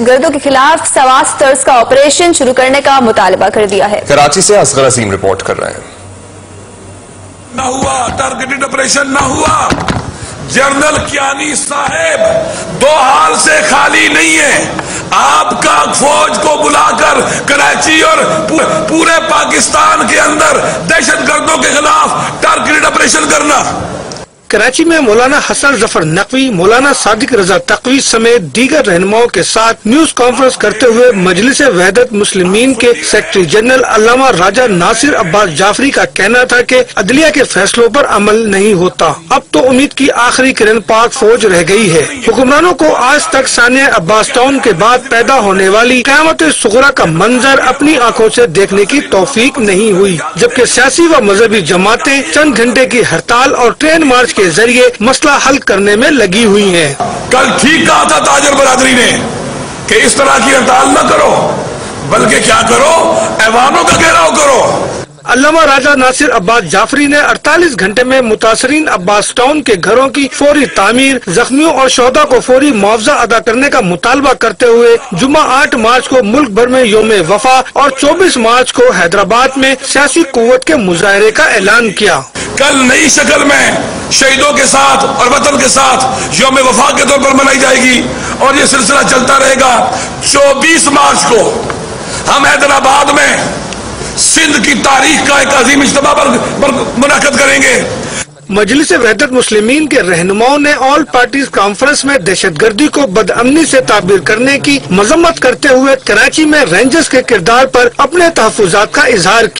گردوں کے خلاف سواس طرز کا آپریشن شروع کرنے کا مطالبہ کر دیا ہے۔ کراچی سے اصغر عظیم رپورٹ کر رہے ہیں۔ نہ ہوا ٹارگیٹڈ آپریشن، نہ ہوا۔ جنرل کیانی صاحب 2 حال سے خالی نہیں ہے، آپ کا فوج کو بلا کر کراچی اور پورے پاکستان کے اندر دہشت گردوں کے خلاف ٹارگیٹڈ آپریشن کرنا۔ کراچی میں مولانا حسن ظفر نقوی، مولانا صادق رضا تقوی سمیت دیگر رہنماؤں کے ساتھ نیوز کانفرنس کرتے ہوئے مجلس وحدت مسلمین کے سیکرٹری جنرل علامہ راجہ ناصر عباس جعفری کا کہنا تھا کہ عدلیہ کے فیصلوں پر عمل نہیں ہوتا، اب تو امید کی آخری کرن پاک فوج رہ گئی ہے۔ حکمرانوں کو آج تک ثانیہ عباس ٹاؤن کے بعد پیدا ہونے والی قیامت صغریٰ کا منظر اپنی آنکھوں سے دیکھنے کی توفیق نہیں ہوئی، جبکہ سیاسی و مذہبی جماعتیں چند گھنٹے کی ہڑتال اور ٹرین مارچ کے ذریعے مسئلہ حل کرنے میں لگی ہوئی ہیں۔ کل ٹھیک کہا تھا تاجر برادری نے کہ اس طرح کی ہڑتال نہ کرو، بلکہ کیا کرو، ایوانوں کا گھیراؤ کرو۔ علامہ راجہ ناصر عباس جعفری نے 48 گھنٹے میں متاثرین عباس ٹاؤن کے گھروں کی فوری تعمیر، زخمیوں اور شہداء کو فوری معاوضہ ادا کرنے کا مطالبہ کرتے ہوئے جمعہ 8 مارچ کو ملک بھر میں یوم وفا اور 24 مارچ کو حیدرآباد میں سیاسی قوت کے مظاہرے کا اعلان کیا۔ کل نئی شکل میں شہیدوں کے ساتھ اور وطن کے ساتھ یوم وفا کے طور پر منائی جائے گی اور یہ سلسلہ چلتا رہے گا۔ 24 مارچ کو ہم حیدرآباد میں سندھ کی تاریخ کا ایک عظیم اجتماع منعقد کریں گے۔ مجلس وحدت مسلمین کے رہنماؤں نے آل پارٹیز کانفرنس میں دہشت گردی کو بدامنی سے تعبیر کرنے کی مذمت کرتے ہوئے کراچی میں رینجرز کے کردار پر اپنے تحفظات کا اظہار کیا۔